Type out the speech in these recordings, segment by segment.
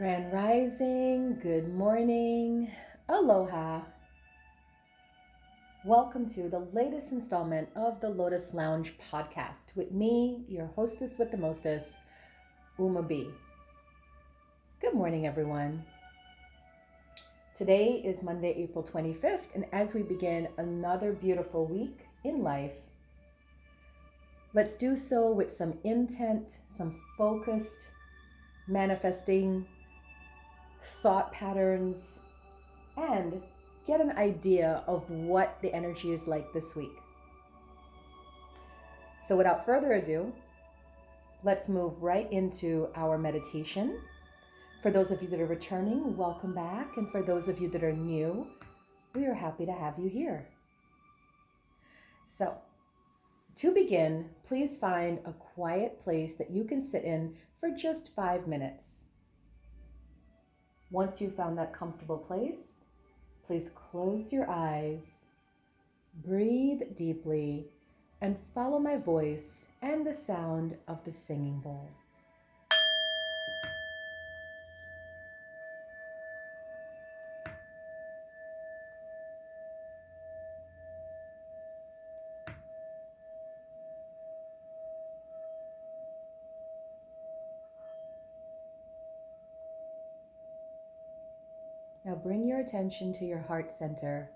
Grand Rising, good morning, aloha. Welcome to the latest installment of the Lotus Lounge podcast with me, your hostess with the mostest, Uma B. Good morning, everyone. Today is Monday, April 25th, and as we begin another beautiful week in life, let's do so with some intent, some focused manifesting thought patterns, and get an idea of what the energy is like this week. So without further ado, let's move right into our meditation. For those of you that are returning, welcome back. And for those of you that are new, we are happy to have you here. So to begin, please find a quiet place that you can sit in for just 5 minutes. Once you've found that comfortable place, please close your eyes, breathe deeply, and follow my voice and the sound of the singing bowl. Now bring your attention to your heart center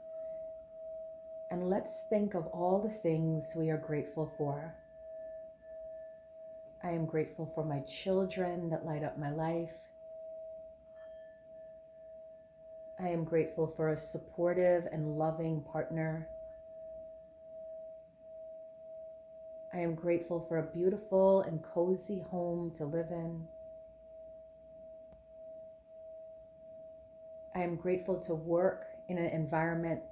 and let's think of all the things we are grateful for. I am grateful for my children that light up my life. I am grateful for a supportive and loving partner. I am grateful for a beautiful and cozy home to live in. I am grateful to work in an environment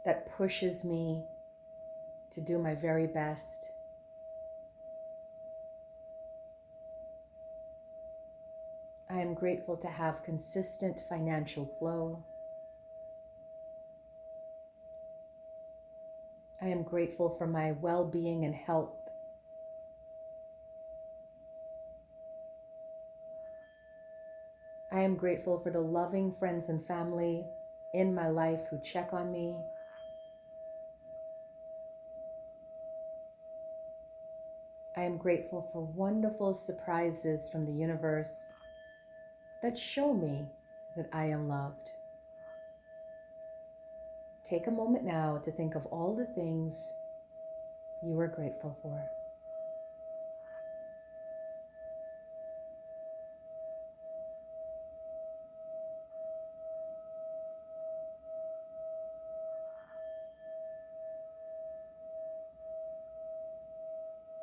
that pushes me to do my very best. I am grateful to have consistent financial flow. I am grateful for my well-being and health. I am grateful for the loving friends and family in my life who check on me. I am grateful for wonderful surprises from the universe that show me that I am loved. Take a moment now to think of all the things you are grateful for.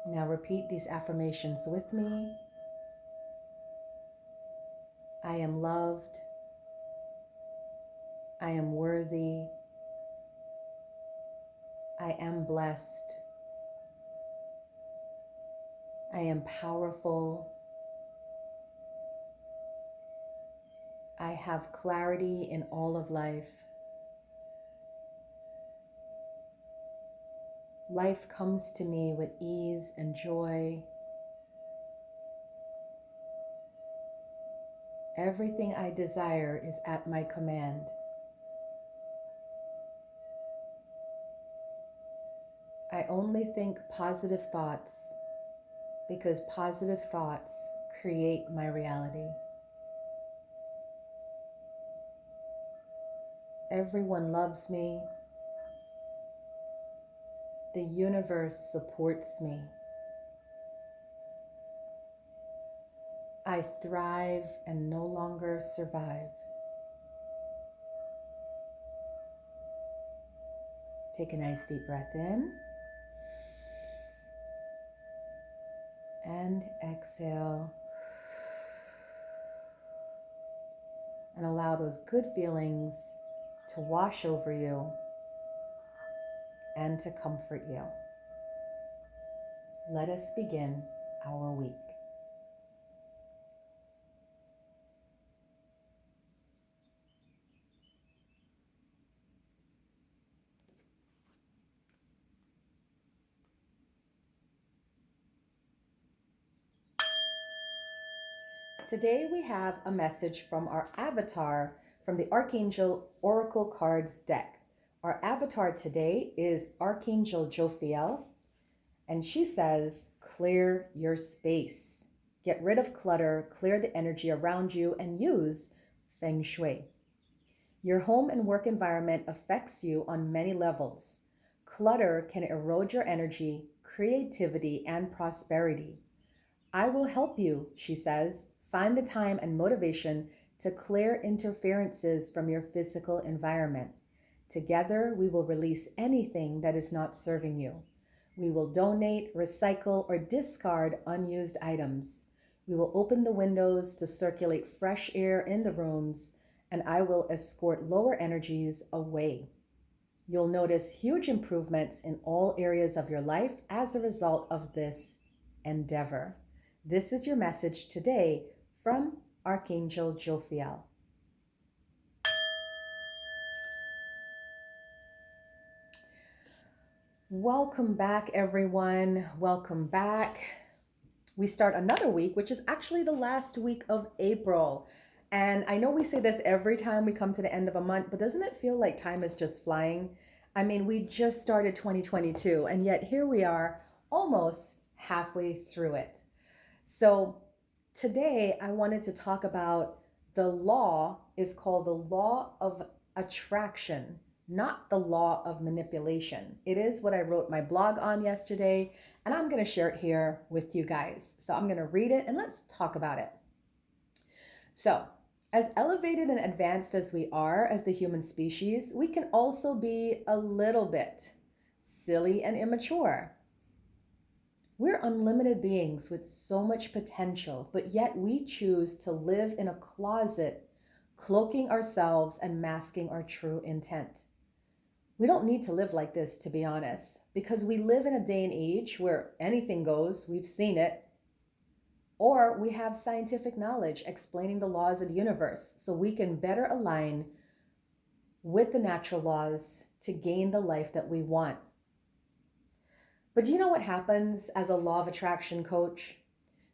Now repeat these affirmations with me. I am loved. I am worthy. I am blessed. I am powerful. I have clarity in all of life. Life comes to me with ease and joy. Everything I desire is at my command. I only think positive thoughts because positive thoughts create my reality. Everyone loves me. The universe supports me. I thrive and no longer survive. Take a nice deep breath in and exhale. And allow those good feelings to wash over you and to comfort you. Let us begin our week. Today we have a message from our avatar from the Archangel Oracle Cards deck. Our avatar today is Archangel Jophiel, and she says, clear your space. Get rid of clutter, clear the energy around you, and use Feng Shui. Your home and work environment affects you on many levels. Clutter can erode your energy, creativity, and prosperity. I will help you, she says, find the time and motivation to clear interferences from your physical environment. Together, we will release anything that is not serving you. We will donate, recycle, or discard unused items. We will open the windows to circulate fresh air in the rooms, and I will escort lower energies away. You'll notice huge improvements in all areas of your life as a result of this endeavor. This is your message today from Archangel Jophiel. Welcome back, everyone. Welcome back. We start another week, which is actually the last week of April. And I know we say this every time we come to the end of a month, but doesn't it feel like time is just flying? I mean, we just started 2022, and yet here we are almost halfway through it. So today I wanted to talk about the law is called the law of attraction, not the law of manipulation. It is what I wrote my blog on yesterday, and I'm going to share it here with you guys. So I'm going to read it and let's talk about it. So, as elevated and advanced as we are as the human species, we can also be a little bit silly and immature. We're unlimited beings with so much potential, but yet we choose to live in a closet, cloaking ourselves and masking our true intent. We don't need to live like this, to be honest, because we live in a day and age where anything goes, we've seen it, or we have scientific knowledge explaining the laws of the universe so we can better align with the natural laws to gain the life that we want. But do you know what happens as a law of attraction coach?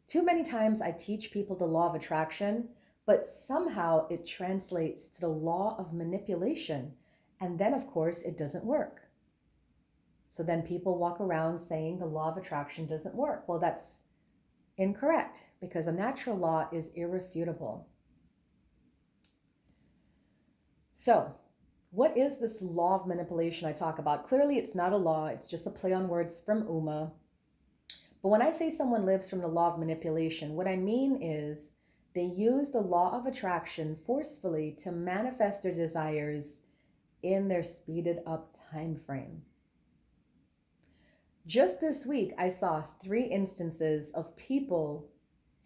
Too many times I teach people the law of attraction, but somehow it translates to the law of manipulation. And then, of course, it doesn't work. So then people walk around saying the law of attraction doesn't work. Well, that's incorrect because a natural law is irrefutable. So, what is this law of manipulation I talk about? Clearly, it's not a law. It's just a play on words from Uma. But when I say someone lives from the law of manipulation, what I mean is they use the law of attraction forcefully to manifest their desires in their speeded up time frame. Just this week, I saw 3 instances of people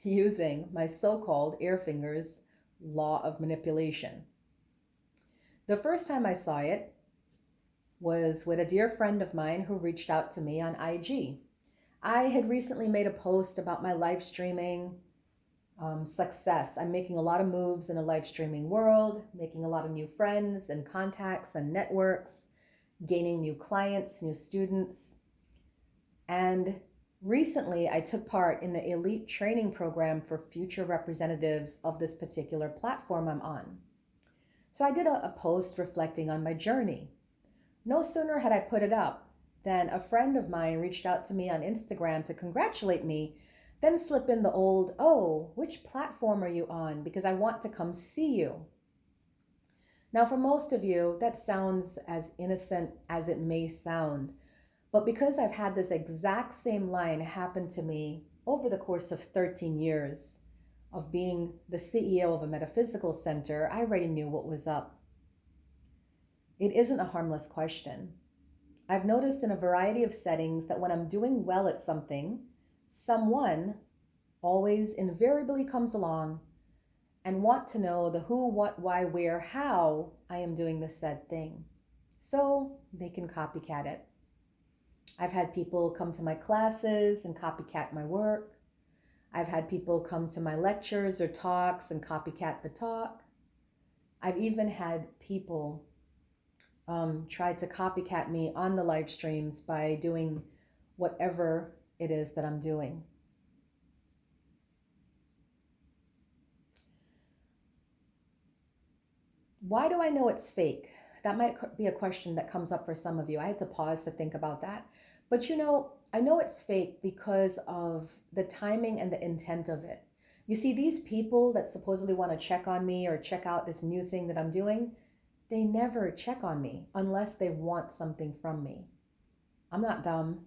using my so-called air fingers law of manipulation. The first time I saw it was with a dear friend of mine who reached out to me on IG. I had recently made a post about my live streaming success. I'm making a lot of moves in the live streaming world, making a lot of new friends and contacts and networks, gaining new clients, new students. And recently I took part in the elite training program for future representatives of this particular platform I'm on. So I did a post reflecting on my journey. No sooner had I put it up than a friend of mine reached out to me on Instagram to congratulate me, then slip in the old, "Oh, which platform are you on? Because I want to come see you." Now, for most of you, that sounds as innocent as it may sound. But because I've had this exact same line happen to me over the course of 13 years of being the CEO of a metaphysical center, I already knew what was up. It isn't a harmless question. I've noticed in a variety of settings that when I'm doing well at something, someone always invariably comes along and want to know the who, what, why, where, how I am doing the said thing, so they can copycat it. I've had people come to my classes and copycat my work. I've had people come to my lectures or talks and copycat the talk. I've even had people try to copycat me on the live streams by doing whatever it is that I'm doing. Why do I know it's fake? That might be a question that comes up for some of you. I had to pause to think about that. But I know it's fake because of the timing and the intent of it. You see, these people that supposedly want to check on me or check out this new thing that I'm doing, they never check on me unless they want something from me. I'm not dumb,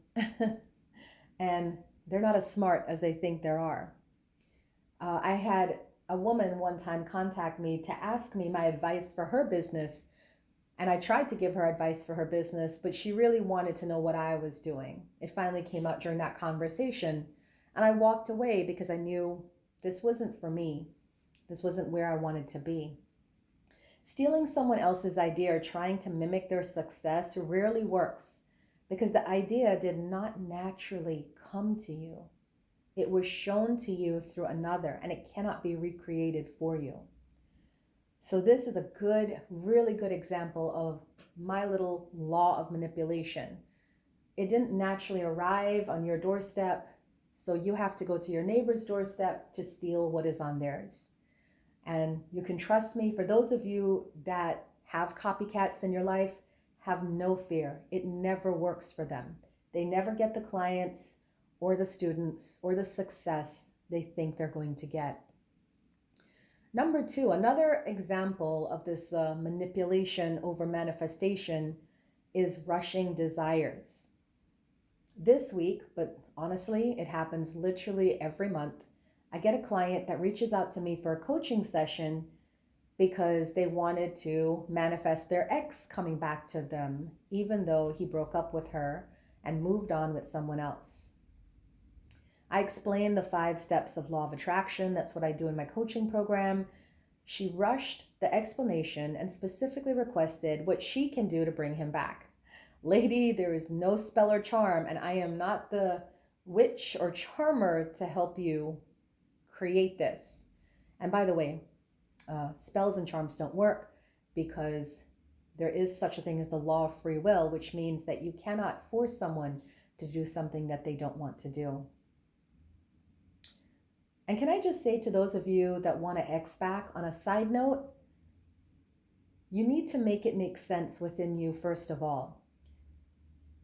and they're not as smart as they think there are. I had a woman one time contact me to ask me my advice for her business. And I tried to give her advice for her business, but she really wanted to know what I was doing. It finally came out during that conversation. And I walked away because I knew this wasn't for me. This wasn't where I wanted to be. Stealing someone else's idea or trying to mimic their success rarely works because the idea did not naturally come to you. It was shown to you through another, and it cannot be recreated for you. So this is a really good example of my little law of manipulation. It didn't naturally arrive on your doorstep, so you have to go to your neighbor's doorstep to steal what is on theirs. And you can trust me, for those of you that have copycats in your life, have no fear. It never works for them. They never get the clients or the students or the success they think they're going to get. Number two, another example of this manipulation over manifestation is rushing desires. This week, but honestly, it happens literally every month, I get a client that reaches out to me for a coaching session because they wanted to manifest their ex coming back to them, even though he broke up with her and moved on with someone else. I explained the 5 steps of law of attraction. That's what I do in my coaching program. She rushed the explanation and specifically requested what she can do to bring him back. Lady, there is no spell or charm, and I am not the witch or charmer to help you create this. And by the way, spells and charms don't work because there is such a thing as the law of free will, which means that you cannot force someone to do something that they don't want to do. And can I just say to those of you that want to X back, on a side note, you need to make it make sense within you first of all.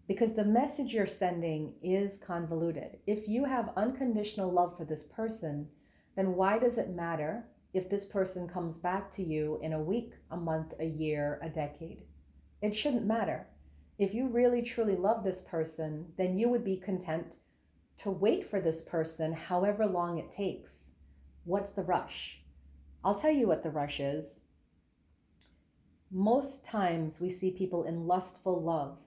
Because the message you're sending is convoluted. If you have unconditional love for this person, then why does it matter if this person comes back to you in a week, a month, a year, a decade? It shouldn't matter. If you really truly love this person, then you would be content to wait for this person however long it takes. What's the rush? I'll tell you what the rush is. Most times we see people in lustful love.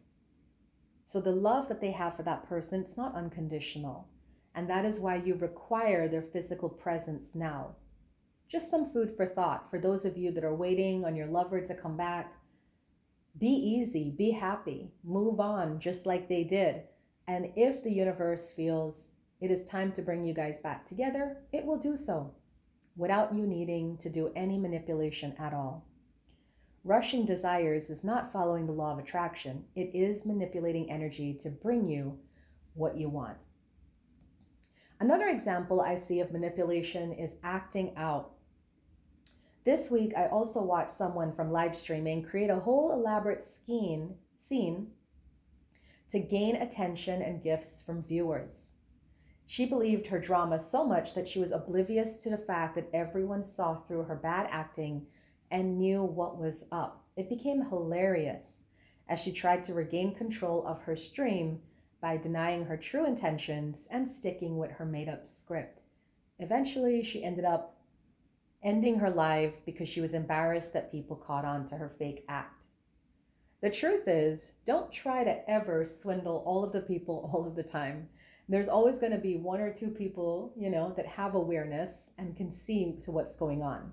So the love that they have for that person, it's not unconditional. And that is why you require their physical presence now. Just some food for thought for those of you that are waiting on your lover to come back. Be easy, be happy, move on just like they did. And if the universe feels it is time to bring you guys back together, it will do so without you needing to do any manipulation at all. Rushing desires is not following the law of attraction. It is manipulating energy to bring you what you want. Another example I see of manipulation is acting out. This week, I also watched someone from live streaming create a whole elaborate scene to gain attention and gifts from viewers. She believed her drama so much that she was oblivious to the fact that everyone saw through her bad acting and knew what was up. It became hilarious as she tried to regain control of her stream by denying her true intentions and sticking with her made-up script. Eventually, she ended up ending her live because she was embarrassed that people caught on to her fake act. The truth is, don't try to ever swindle all of the people all of the time. There's always going to be 1 or 2 people, that have awareness and can see to what's going on.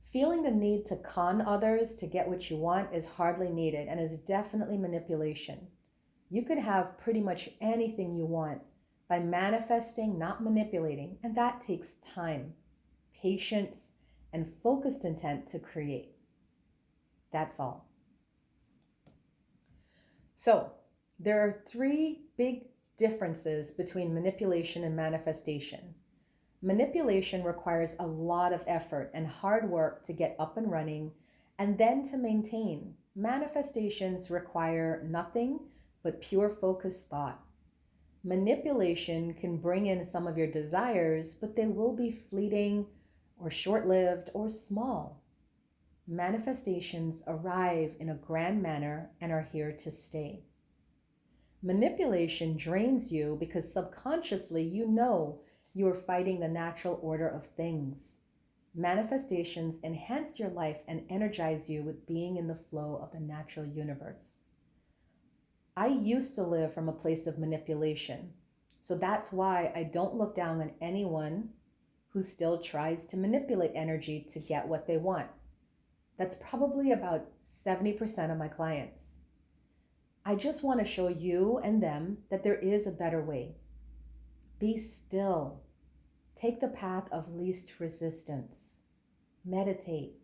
Feeling the need to con others to get what you want is hardly needed and is definitely manipulation. You can have pretty much anything you want by manifesting, not manipulating, and that takes time, patience, and focused intent to create. That's all. So, there are 3 big differences between manipulation and manifestation. Manipulation requires a lot of effort and hard work to get up and running and then to maintain. Manifestations require nothing but pure focused thought. Manipulation can bring in some of your desires, but they will be fleeting or short lived or small. Manifestations arrive in a grand manner and are here to stay. Manipulation drains you because subconsciously you know you are fighting the natural order of things. Manifestations enhance your life and energize you with being in the flow of the natural universe. I used to live from a place of manipulation. So that's why I don't look down on anyone who still tries to manipulate energy to get what they want. That's probably about 70% of my clients. I just want to show you and them that there is a better way. Be still. Take the path of least resistance. Meditate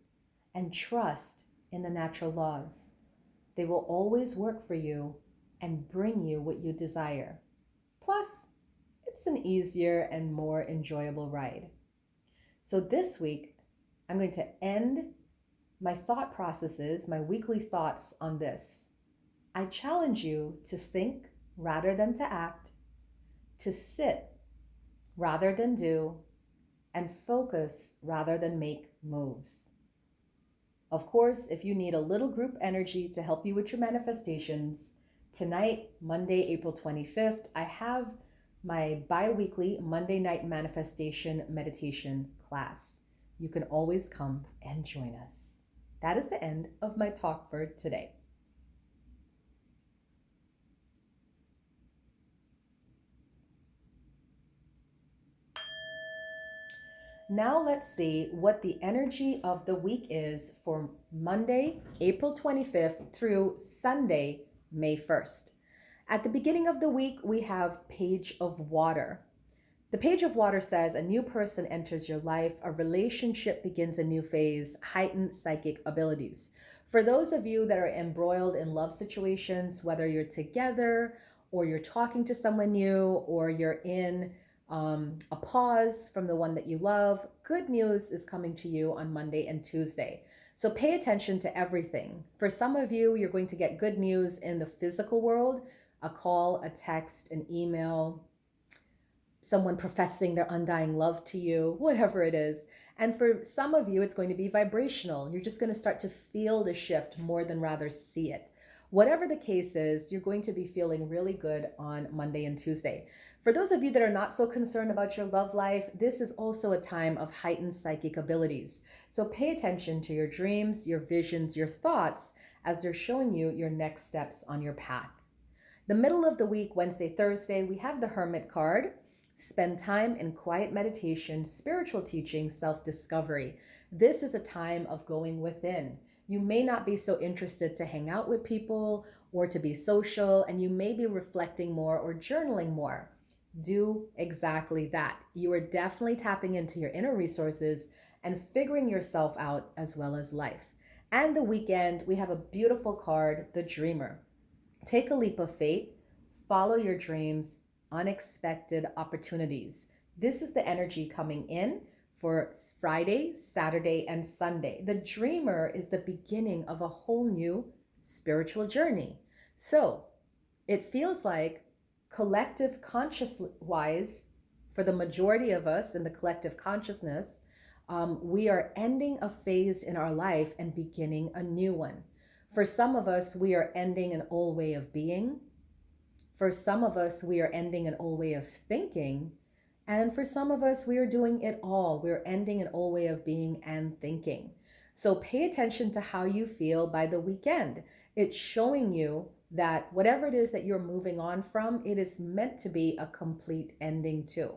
and trust in the natural laws. They will always work for you and bring you what you desire. Plus, it's an easier and more enjoyable ride. So this week, I'm going to end my thought processes, my weekly thoughts on this. I challenge you to think rather than to act, to sit rather than do, and focus rather than make moves. Of course, if you need a little group energy to help you with your manifestations, tonight, Monday, April 25th, I have my bi-weekly Monday night manifestation meditation class. You can always come and join us. That is the end of my talk for today. Now let's see what the energy of the week is for Monday, April 25th through Sunday, May 1st. At the beginning of the week, we have Page of Water. The Page of Water says a new person enters your life, a relationship begins a new phase, heightened psychic abilities. For those of you that are embroiled in love situations, whether you're together or you're talking to someone new or you're in a pause from the one that you love, good news is coming to you on Monday and Tuesday. So pay attention to everything. For some of you, you're going to get good news in the physical world, a call, a text, an email, someone professing their undying love to you, whatever it is. And for some of you, it's going to be vibrational. You're just going to start to feel the shift more than rather see it. Whatever the case is, you're going to be feeling really good on Monday and Tuesday. For those of you that are not so concerned about your love life, this is also a time of heightened psychic abilities. So pay attention to your dreams, your visions, your thoughts as they're showing you your next steps on your path. The middle of the week, Wednesday, Thursday, we have the Hermit card. Spend time in quiet meditation, spiritual teaching, self-discovery. This is a time of going within. You may not be so interested to hang out with people or to be social, and you may be reflecting more or journaling more. Do exactly that. You are definitely tapping into your inner resources and figuring yourself out as well as life. And the weekend, we have a beautiful card, the Dreamer. Take a leap of faith, follow your dreams, unexpected opportunities. This is the energy coming in for Friday, Saturday, and Sunday. The Dreamer is the beginning of a whole new spiritual journey. So it feels like collective conscious-wise, for the majority of us in the collective consciousness, we are ending a phase in our life and beginning a new one. For some of us, we are ending an old way of being. For some of us, we are ending an old way of thinking. And for some of us, we are doing it all. We're ending an old way of being and thinking. So pay attention to how you feel by the weekend. It's showing you that whatever it is that you're moving on from, it is meant to be a complete ending too.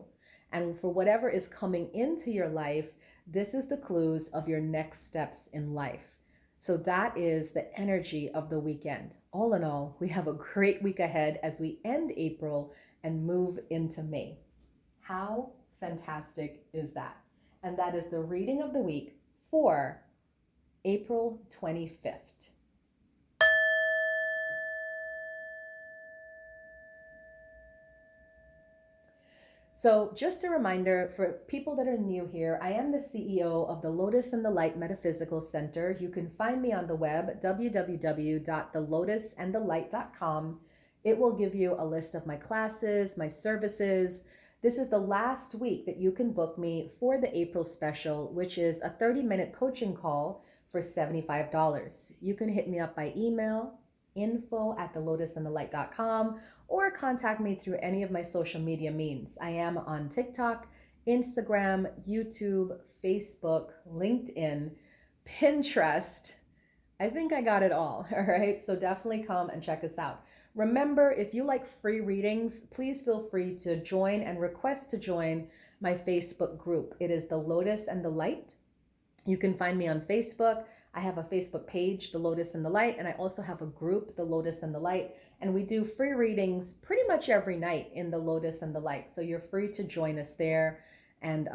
And for whatever is coming into your life, this is the clues of your next steps in life. So that is the energy of the weekend. All in all, we have a great week ahead as we end April and move into May. How fantastic is that? And that is the reading of the week for April 25th. So, just a reminder for people that are new here, I am the CEO of the Lotus and the Light Metaphysical Center. You can find me on the web, www.thelotusandthelight.com. It will give you a list of my classes, my services. This is the last week that you can book me for the April special, which is a 30-minute coaching call for $75. You can hit me up by email, info@thelotusandthelight.com, or contact me through any of my social media means. I am on TikTok, Instagram, YouTube, Facebook, LinkedIn, Pinterest. I think I got it all. All right. So definitely come and check us out. Remember, if you like free readings, please feel free to join and request to join my Facebook group. It is the Lotus and the Light. You can find me on Facebook. I have a Facebook page, The Lotus and the Light, and I also have a group, The Lotus and the Light, and we do free readings pretty much every night in The Lotus and the Light. So you're free to join us there and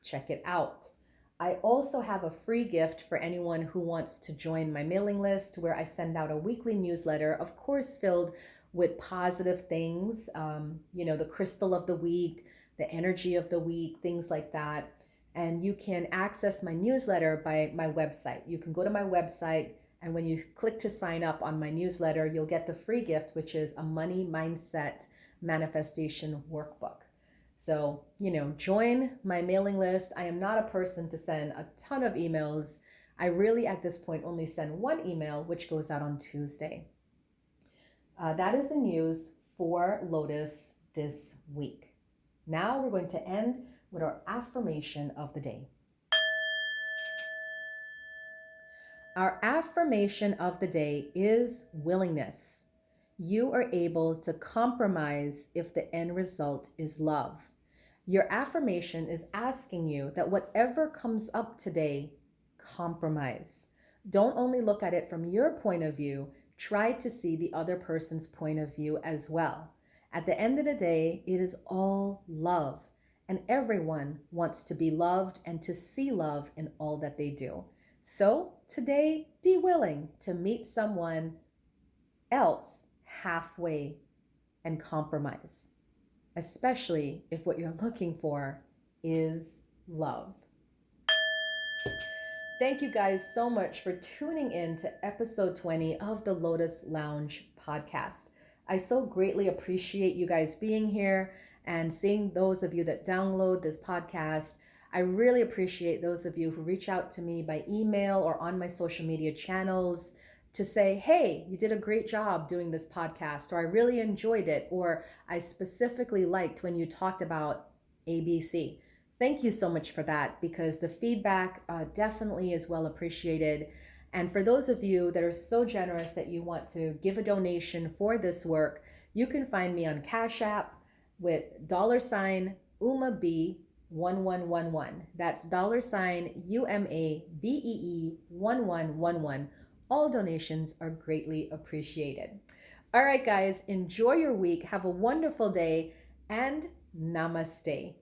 check it out. I also have a free gift for anyone who wants to join my mailing list, where I send out a weekly newsletter, of course, filled with positive things, the crystal of the week, the energy of the week, things like that. And you can access my newsletter by my website. You can go to my website, and when you click to sign up on my newsletter, you'll get the free gift, which is a money mindset manifestation workbook. So, join my mailing list. I am not a person to send a ton of emails. I really, at this point, only send one email, which goes out on Tuesday. That is the news for Lotus this week. Now we're going to end with our affirmation of the day. Our affirmation of the day is willingness. You are able to compromise if the end result is love. Your affirmation is asking you that whatever comes up today, compromise. Don't only look at it from your point of view, try to see the other person's point of view as well. At the end of the day, it is all love. And everyone wants to be loved and to see love in all that they do. So today, be willing to meet someone else halfway and compromise, especially if what you're looking for is love. Thank you guys so much for tuning in to episode 20 of the Lotus Lounge podcast. I so greatly appreciate you guys being here and seeing those of you that download this podcast. I really appreciate those of you who reach out to me by email or on my social media channels to say, hey, you did a great job doing this podcast, or I really enjoyed it, or I specifically liked when you talked about ABC. Thank you so much for that, because the feedback definitely is well appreciated. And for those of you that are so generous that you want to give a donation for this work, you can find me on Cash App with $UMABEE1111. That's $UMABEE1111. All donations are greatly appreciated. All right, guys, enjoy your week. Have a wonderful day, and namaste.